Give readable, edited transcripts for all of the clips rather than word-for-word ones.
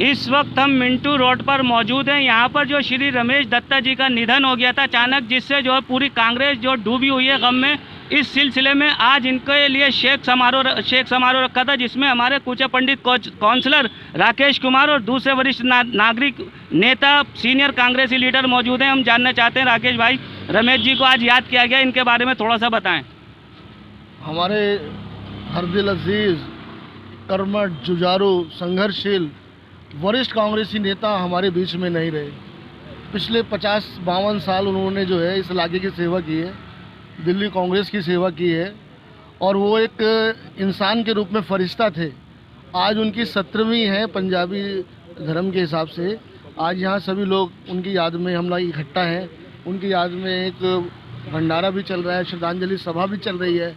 इस वक्त हम मिंटू रोड पर मौजूद हैं। यहाँ पर जो श्री रमेश दत्ता जी का निधन हो गया था अचानक, जिससे जो है पूरी कांग्रेस जो डूबी हुई है गम में। इस सिलसिले में आज इनके लिए शेख समारोह रखा था, जिसमें हमारे कुछ पंडित काउंसलर राकेश कुमार और दूसरे वरिष्ठ नागरिक नेता सीनियर कांग्रेसी लीडर मौजूद हैं। हम जानना चाहते हैं राकेश भाई, रमेश जी को आज याद किया गया, इनके बारे में थोड़ा सा बताएं। हमारे हरदिल अजीज, कर्मठ, जुझारू, संघर्षशील वरिष्ठ कांग्रेसी नेता हमारे बीच में नहीं रहे। पिछले 50-52 साल उन्होंने जो है इस इलाके की सेवा की है, दिल्ली कांग्रेस की सेवा की है, और वो एक इंसान के रूप में फरिश्ता थे। आज उनकी 17वीं है पंजाबी धर्म के हिसाब से। आज यहाँ सभी लोग उनकी याद में हम लोग इकट्ठा हैं। उनकी याद में एक भंडारा भी चल रहा है, श्रद्धांजलि सभा भी चल रही है।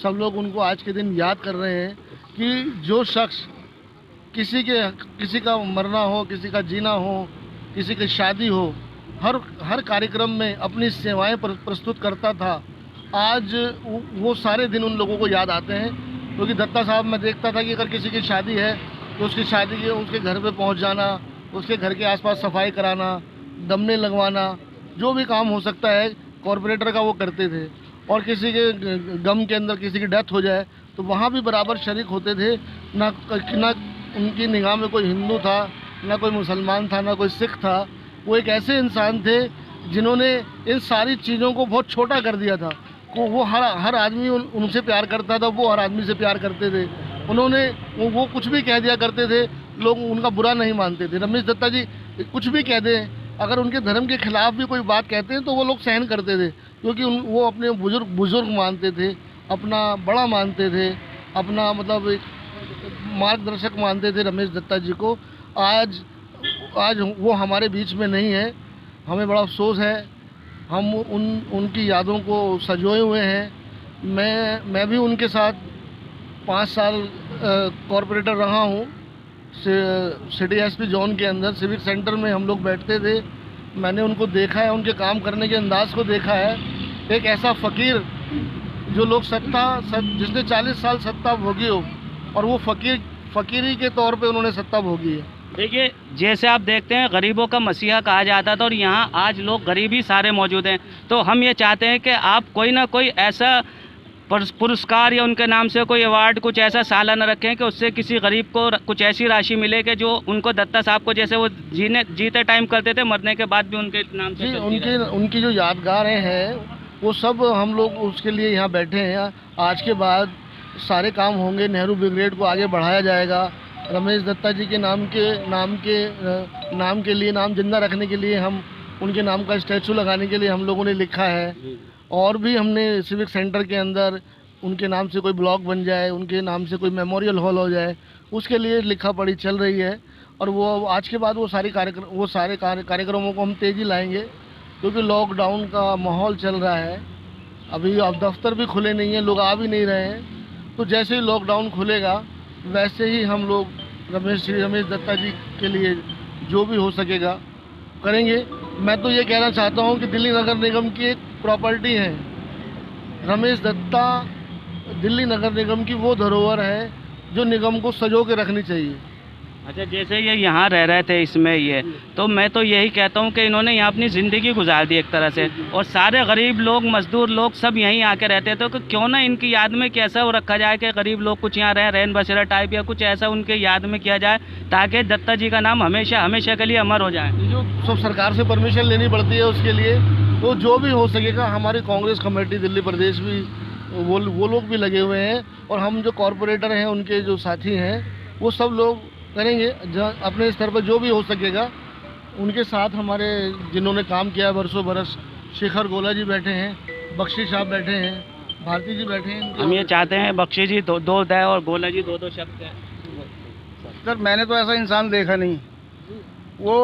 सब लोग उनको आज के दिन याद कर रहे हैं कि जो शख्स किसी का मरना हो, किसी का जीना हो, किसी की शादी हो, हर कार्यक्रम में अपनी सेवाएं प्रस्तुत करता था। आज वो सारे दिन उन लोगों को याद आते हैं, क्योंकि दत्ता साहब मैं देखता था कि अगर किसी की शादी है तो उसकी शादी के उसके घर पे पहुंच जाना, उसके घर के आसपास सफाई कराना, दमने लगवाना, जो भी काम हो सकता है कॉरपोरेटर का वो करते थे। और किसी के गम के अंदर किसी की डेथ हो जाए तो वहाँ भी बराबर शरीक होते थे। ना उनकी निगाह में कोई हिंदू था, ना कोई मुसलमान था, ना कोई सिख था। वो एक ऐसे इंसान थे जिन्होंने इन सारी चीज़ों को बहुत छोटा कर दिया था। वो हर आदमी उनसे प्यार करता था, वो हर आदमी से प्यार करते थे। उन्होंने वो कुछ भी कह दिया करते थे, लोग उनका बुरा नहीं मानते थे। रमेश दत्ता जी कुछ भी कह दें, अगर उनके धर्म के खिलाफ भी कोई बात कहते हैं तो वो लोग सहन करते थे, क्योंकि वो अपने बुजुर्ग मानते थे, अपना बड़ा मानते थे, अपना मतलब एक मार्गदर्शक मानते थे रमेश दत्ता जी को। आज वो हमारे बीच में नहीं है, हमें बड़ा अफसोस है। हम उनकी यादों को सजोए हुए हैं। मैं भी उनके साथ 5 साल कॉरपोरेटर रहा हूँ। सिटी एसपी जोन के अंदर सिविक सेंटर में हम लोग बैठते थे। मैंने उनको देखा है, उनके काम करने के अंदाज को देखा है। एक ऐसा फ़कीर जो लोग जिसने 40 साल सत्ता भोगी हो, और वो फ़कीरी के तौर पे उन्होंने सत्ता भोगी है। देखिए, जैसे आप देखते हैं गरीबों का मसीहा कहा जाता था, और यहाँ आज लोग गरीब ही सारे मौजूद हैं। तो हम ये चाहते हैं कि आप कोई ना कोई ऐसा पुरस्कार या उनके नाम से कोई अवार्ड कुछ ऐसा सालाना रखें कि उससे किसी गरीब को कुछ ऐसी राशि मिले कि जो उनको दत्ता साहब को जैसे वो जीते टाइम करते थे, मरने के बाद भी उनके नाम से उनकी जो यादगारें हैं वो सब हम लोग उसके लिए यहाँ बैठे हैं। आज के बाद सारे काम होंगे, नेहरू ब्रिगेड को आगे बढ़ाया जाएगा। रमेश दत्ता जी के नाम के लिए, नाम जिंदा रखने के लिए हम उनके नाम का स्टैचू लगाने के लिए हम लोगों ने लिखा है। और भी हमने सिविक सेंटर के अंदर उनके नाम से कोई ब्लॉक बन जाए, उनके नाम से कोई मेमोरियल हॉल हो जाए, उसके लिए लिखा पढ़ी चल रही है। और वो आज के बाद वो सारे कार्यक्रमों को हम तेज़ी लाएंगे, क्योंकि लॉकडाउन का माहौल चल रहा है। अभी अब दफ्तर भी खुले नहीं हैं, लोग आ भी नहीं रहे हैं। तो जैसे ही लॉकडाउन खुलेगा वैसे ही हम लोग श्री रमेश दत्ता जी के लिए जो भी हो सकेगा करेंगे। मैं तो ये कहना चाहता हूँ कि दिल्ली नगर निगम की एक प्रॉपर्टी है, रमेश दत्ता दिल्ली नगर निगम की वो धरोहर है जो निगम को सजो के रखनी चाहिए। अच्छा, जैसे ये यहाँ रह रहे थे इसमें ये, तो मैं तो यही कहता हूँ कि इन्होंने यहाँ अपनी ज़िंदगी गुजार दी एक तरह से, और सारे गरीब लोग, मजदूर लोग सब यहीं आके रहते थे। तो क्यों ना इनकी याद में कैसा वो रखा जाए कि गरीब लोग कुछ यहाँ रैन बसेरा टाइप या कुछ ऐसा उनके याद में किया जाए, ताकि दत्ता जी का नाम हमेशा हमेशा के लिए अमर हो जाए। जो सब सरकार से परमिशन लेनी पड़ती है उसके लिए, तो जो भी हो सकेगा हमारी कांग्रेस कमेटी दिल्ली प्रदेश भी वो लोग भी लगे हुए हैं, और हम जो कॉरपोरेटर हैं उनके जो साथी हैं वो सब लोग करेंगे अपने स्तर पर जो भी हो सकेगा उनके साथ। हमारे जिन्होंने काम किया है बरसों बरस, शेखर गोला जी बैठे हैं, बख्शी साहब बैठे हैं, भारती जी बैठे हैं। हम ये चाहते हैं बख्शी जी दो दे और गोला जी दो शब्द हैं। सर मैंने तो ऐसा इंसान देखा नहीं। वो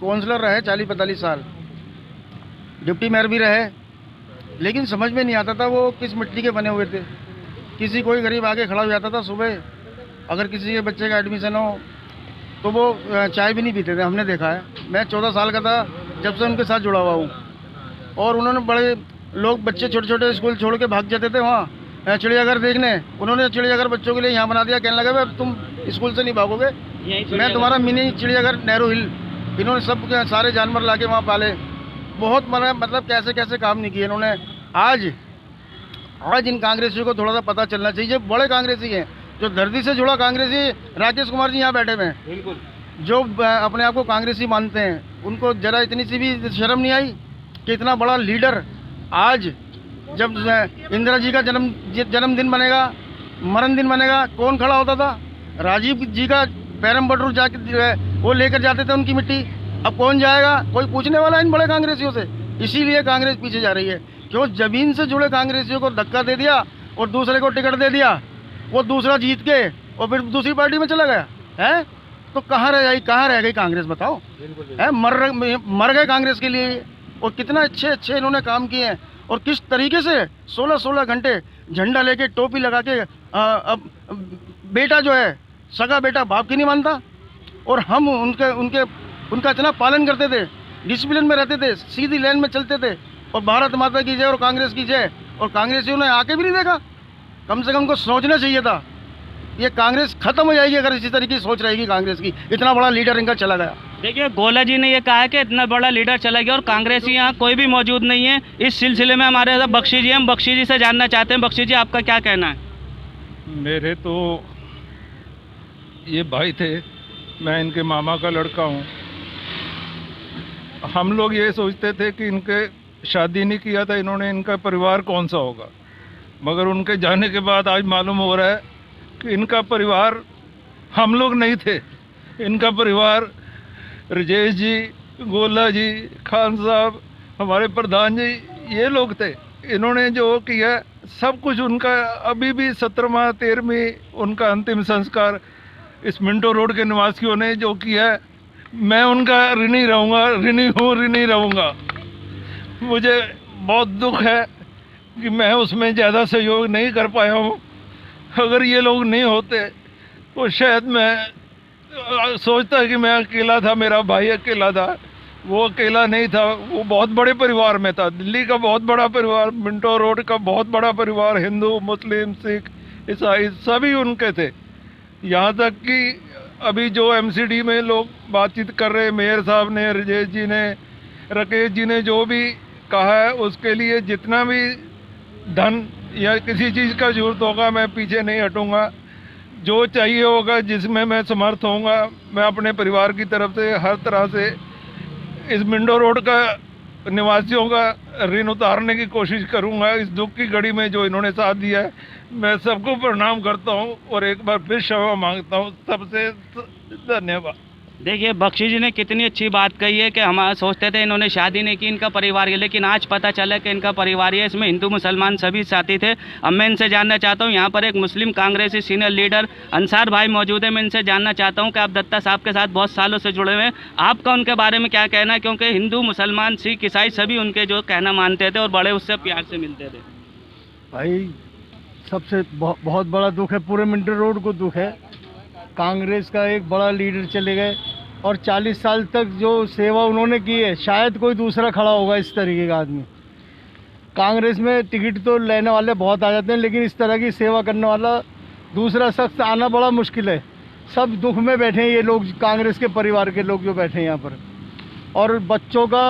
काउंसलर रहे 40-45 साल, डिप्टी मेयर भी रहे, लेकिन समझ में नहीं आता था वो किस मिट्टी के बने हुए थे। किसी कोई गरीब आगे खड़ा हो जाता था सुबह, अगर किसी के बच्चे का एडमिशन हो तो वो चाय भी नहीं पीते थे, हमने देखा है। मैं 14 साल का था जब से उनके साथ जुड़ा हुआ हूँ, और उन्होंने बड़े लोग बच्चे छोटे छोटे स्कूल छोड़ के भाग जाते थे वहाँ चिड़ियाघर देखने। उन्होंने चिड़ियाघर बच्चों के लिए यहाँ बना दिया। कहने लगा भाई तुम स्कूल से नहीं भागोगे। मैं तुम्हारा मिनी चिड़ियाघर नेहरू हिल, इन्होंने सब सारे जानवर लाके वहाँ पाले। बहुत मतलब कैसे कैसे काम नहीं किए इन्होंने। आज इन कांग्रेसियों को थोड़ा सा पता चलना चाहिए। बड़े कांग्रेसी हैं, जो धरती से जुड़ा कांग्रेसी। राकेश कुमार जी यहाँ बैठे हुए हैं, बिल्कुल, जो अपने आप को कांग्रेसी मानते हैं, उनको जरा इतनी सी भी शर्म नहीं आई कि इतना बड़ा लीडर आज जब इंदिरा जी का जन्मदिन बनेगा, मरण दिन बनेगा, कौन खड़ा होता था? राजीव जी का पैरम बटरू जाके वो लेकर जाते थे उनकी मिट्टी। अब कौन जाएगा? कोई पूछने वाला इन बड़े कांग्रेसियों से। इसीलिए कांग्रेस पीछे जा रही है, क्यों? जमीन से जुड़े कांग्रेसियों को धक्का दे दिया और दूसरे को टिकट दे दिया, वो दूसरा जीत के और फिर दूसरी पार्टी में चला गया है। तो कहाँ रह गई कांग्रेस बताओ? है मर गए कांग्रेस के लिए। और कितना अच्छे इन्होंने काम किए हैं, और किस तरीके से 16 घंटे झंडा लेके टोपी लगा के अब बेटा जो है सगा बेटा बाप की नहीं मानता, और हम उनका इतना पालन करते थे, डिसिप्लिन में रहते थे, सीधी लाइन में चलते थे, और भारत माता की जय और कांग्रेस की जय। और कांग्रेसियों ने आके भी नहीं देखा। कम से कम उनको सोचना चाहिए था। ये कांग्रेस खत्म हो जाएगी अगर इसी तरीके की सोच रहेगी कांग्रेस की। इतना बड़ा लीडर इनका चला गया। देखिए, गोला जी ने ये कहा कि इतना बड़ा लीडर चला गया और कांग्रेसी यहाँ कोई भी मौजूद नहीं है। इस सिलसिले में हमारे साथ बख्शी जी, हम बख्शी जी से जानना चाहते हैं। बख्शी जी, आपका क्या कहना है? मेरे तो ये भाई थे, मैं इनके मामा का लड़का हूँ। हम लोग ये सोचते थे कि इनके शादी नहीं किया था इन्होंने, इनका परिवार कौन सा होगा, मगर उनके जाने के बाद आज मालूम हो रहा है कि इनका परिवार हम लोग नहीं थे। इनका परिवार राजेश जी, गोला जी, खान साहब, हमारे प्रधान जी, ये लोग थे। इन्होंने जो किया सब कुछ उनका। अभी भी 17वां 13वीं उनका अंतिम संस्कार इस मिंटो रोड के निवासियों ने जो किया, मैं उनका ऋणी रहूँगा, ऋणी रहूँगा। मुझे बहुत दुख है कि मैं उसमें ज़्यादा सहयोग नहीं कर पाया हूँ। अगर ये लोग नहीं होते तो शायद मैं सोचता कि मैं अकेला था, मेरा भाई अकेला था। वो अकेला नहीं था, वो बहुत बड़े परिवार में था। दिल्ली का बहुत बड़ा परिवार, मिंटो रोड का बहुत बड़ा परिवार, हिंदू, मुस्लिम, सिख, ईसाई सभी उनके थे। यहाँ तक कि अभी जो एमसीडी में लोग बातचीत कर रहे, मेयर साहब ने, राजेश जी ने, राकेश जी ने जो भी कहा है, उसके लिए जितना भी धन या किसी चीज़ का जरूरत होगा मैं पीछे नहीं हटूँगा। जो चाहिए होगा, जिसमें मैं समर्थ होऊंगा, मैं अपने परिवार की तरफ से हर तरह से इस मिंटो रोड का निवासियों का ऋण उतारने की कोशिश करूंगा। इस दुख की घड़ी में जो इन्होंने साथ दिया है, मैं सबको प्रणाम करता हूं और एक बार फिर क्षमा मांगता हूं। सबसे धन्यवाद। देखिए, बख्शी जी ने कितनी अच्छी बात कही है कि हम सोचते थे इन्होंने शादी नहीं की, इनका परिवार है, लेकिन आज पता चला कि इनका परिवार है। इसमें हिंदू मुसलमान सभी साथी थे। अब मैं इनसे जानना चाहता हूँ, यहाँ पर एक मुस्लिम कांग्रेसी सीनियर लीडर अंसार भाई मौजूद है। मैं इनसे जानना चाहता हूँ कि आप दत्ता साहब के साथ बहुत सालों से जुड़े हुए हैं, आपका उनके बारे में क्या कहना है? क्योंकि हिंदू मुसलमान सिख ईसाई सभी उनके जो कहना मानते थे और बड़े उससे प्यार से मिलते थे। भाई, सबसे बहुत बड़ा दुख है, पूरे मिंटो रोड को दुख है। कांग्रेस का एक बड़ा लीडर चले गए और 40 साल तक जो सेवा उन्होंने की है, शायद कोई दूसरा खड़ा होगा इस तरीके का आदमी। कांग्रेस में टिकट तो लेने वाले बहुत आ जाते हैं, लेकिन इस तरह की सेवा करने वाला दूसरा शख्स आना बड़ा मुश्किल है। सब दुख में बैठे हैं ये लोग, कांग्रेस के परिवार के लोग जो बैठे हैं यहाँ पर। और बच्चों का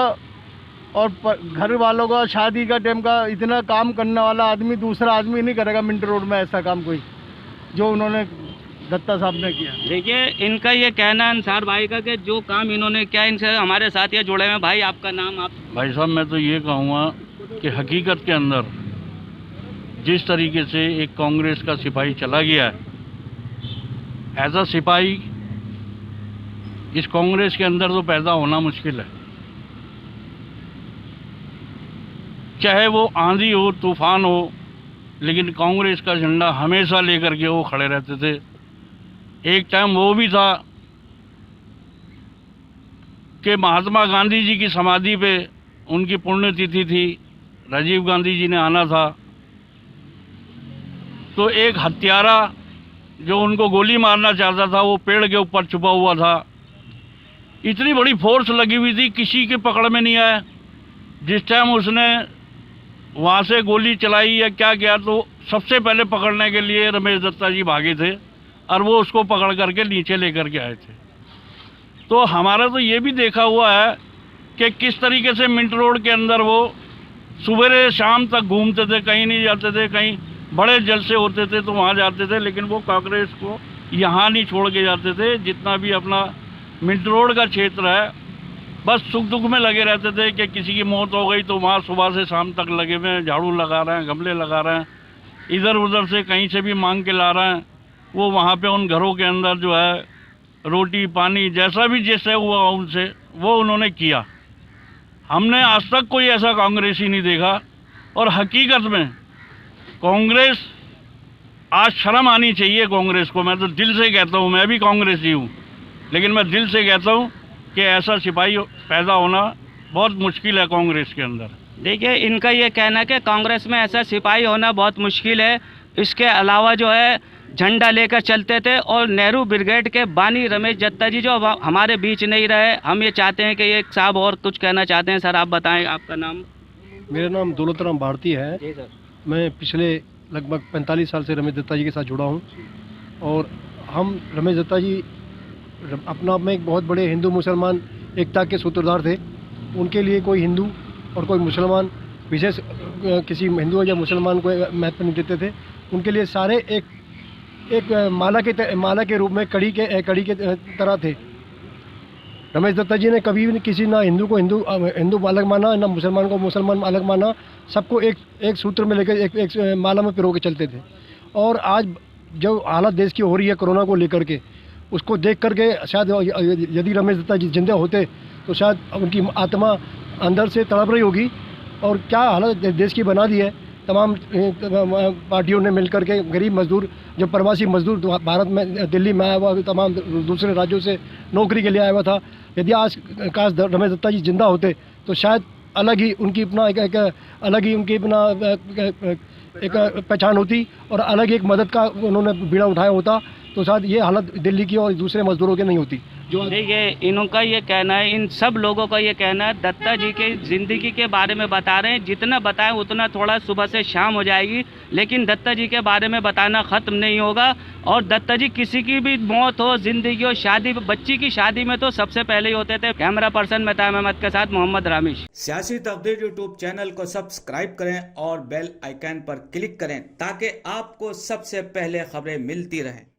और घर वालों का, शादी का टाइम का इतना काम करने वाला आदमी दूसरा आदमी नहीं करेगा मिंटो रोड में ऐसा काम कोई, जो उन्होंने दत्ता साहब ने किया। देखिए, इनका ये कहना अंसार भाई का कि जो काम इन्होंने किया, इनसे हमारे साथ ये जुड़े हुए हैं। भाई, आपका नाम? आप? भाई साहब, मैं तो ये कहूँगा कि हकीकत के अंदर जिस तरीके से एक कांग्रेस का सिपाही चला गया है, ऐसा सिपाही इस कांग्रेस के अंदर तो पैदा होना मुश्किल है। चाहे वो आंधी हो, तूफान हो, लेकिन कांग्रेस का झंडा हमेशा लेकर के वो खड़े रहते थे। एक टाइम वो भी था कि महात्मा गांधी जी की समाधि पे उनकी पुण्यतिथि थी, राजीव गांधी जी ने आना था, तो एक हत्यारा जो उनको गोली मारना चाहता था वो पेड़ के ऊपर छुपा हुआ था। इतनी बड़ी फोर्स लगी हुई थी, किसी के पकड़ में नहीं आया। जिस टाइम उसने वहाँ से गोली चलाई या क्या किया, तो सबसे पहले पकड़ने के लिए रमेश दत्ता जी भागे थे और वो उसको पकड़ करके नीचे लेकर के आए थे। तो हमारा तो ये भी देखा हुआ है कि किस तरीके से मिंट रोड के अंदर वो सुबह शाम तक घूमते थे, कहीं नहीं जाते थे, कहीं बड़े जलसे होते थे तो वहाँ जाते थे, लेकिन वो कांग्रेस को यहाँ नहीं छोड़ के जाते थे। जितना भी अपना मिंट रोड का क्षेत्र है, बस सुख दुख में लगे रहते थे कि किसी की मौत हो गई तो वहाँ सुबह से शाम तक लगे हुए हैं, झाड़ू लगा रहे हैं, गमले लगा रहे हैं, इधर उधर से कहीं से भी मांग के ला रहे हैं। वो वहाँ पे उन घरों के अंदर जो है रोटी पानी जैसा भी जैसे हुआ उनसे वो उन्होंने किया। हमने आज तक कोई ऐसा कांग्रेसी नहीं देखा। और हकीकत में कांग्रेस, आज शर्म आनी चाहिए कांग्रेस को। मैं तो दिल से कहता हूँ, मैं भी कांग्रेसी हूँ, लेकिन मैं दिल से कहता हूँ कि ऐसा सिपाही पैदा होना बहुत मुश्किल है कांग्रेस के अंदर। देखिए, इनका ये कहना है कि कांग्रेस में ऐसा सिपाही होना बहुत मुश्किल है। इसके अलावा जो है झंडा लेकर चलते थे। और नेहरू ब्रिगेड के बानी रमेश दत्ता जी जो हमारे बीच नहीं रहे, हम ये चाहते हैं कि ये साहब और कुछ कहना चाहते हैं। सर आप बताएं, आपका नाम? मेरा नाम दौलत राम भारती है। जी सर। मैं पिछले लगभग 45 साल से रमेश दत्ता जी के साथ जुड़ा हूँ। और हम रमेश दत्ता जी अपना में एक बहुत बड़े हिंदू मुसलमान एकता के सूत्रधार थे। उनके लिए कोई हिंदू और कोई मुसलमान विशेष किसी हिंदू या मुसलमान को महत्व नहीं देते थे। उनके लिए सारे एक माला के रूप में कड़ी के तरह थे। रमेश दत्ता जी ने कभी भी किसी ना हिंदू को हिंदू अलग माना, ना मुसलमान को मुसलमान अलग माना। सबको एक सूत्र में लेकर एक माला में पिरो के चलते थे। और आज जो हालत देश की हो रही है कोरोना को लेकर के, उसको देख करके शायद यदि रमेश दत्ता जी जिंदा होते तो शायद उनकी आत्मा अंदर से तड़प रही होगी। और क्या हालत देश की बना दी है। तमाम पार्टियों ने मिलकर के गरीब मजदूर, जो प्रवासी मजदूर भारत में दिल्ली में आया हुआ, तमाम दूसरे राज्यों से नौकरी के लिए आया हुआ था, यदि आज काश रमेश दत्ता जी जिंदा होते तो शायद अलग ही उनकी अपना अलग ही उनकी अपना एक पहचान होती और अलग ही एक मदद का उन्होंने बीड़ा उठाया होता। तो शायद ये हालत दिल्ली की और दूसरे मजदूरों की नहीं होती। जो देखिए, इनका ये कहना है, इन सब लोगों का ये कहना है, दत्ता जी के ज़िंदगी के बारे में बता रहे हैं। जितना बताएं उतना थोड़ा सुबह से शाम हो जाएगी, लेकिन दत्ता जी के बारे में बताना ख़त्म नहीं होगा। और दत्ता जी किसी की भी मौत हो, ज़िंदगी हो, शादी, बच्ची की शादी में तो सबसे पहले ही होते थे। कैमरा पर्सन मेहताब अहमद के साथ मोहम्मद रामिश। सियासी तकदीर यूट्यूब चैनल को सब्सक्राइब करें और बेल आइकन पर क्लिक करें ताकि आपको सबसे पहले खबरें मिलती रहें।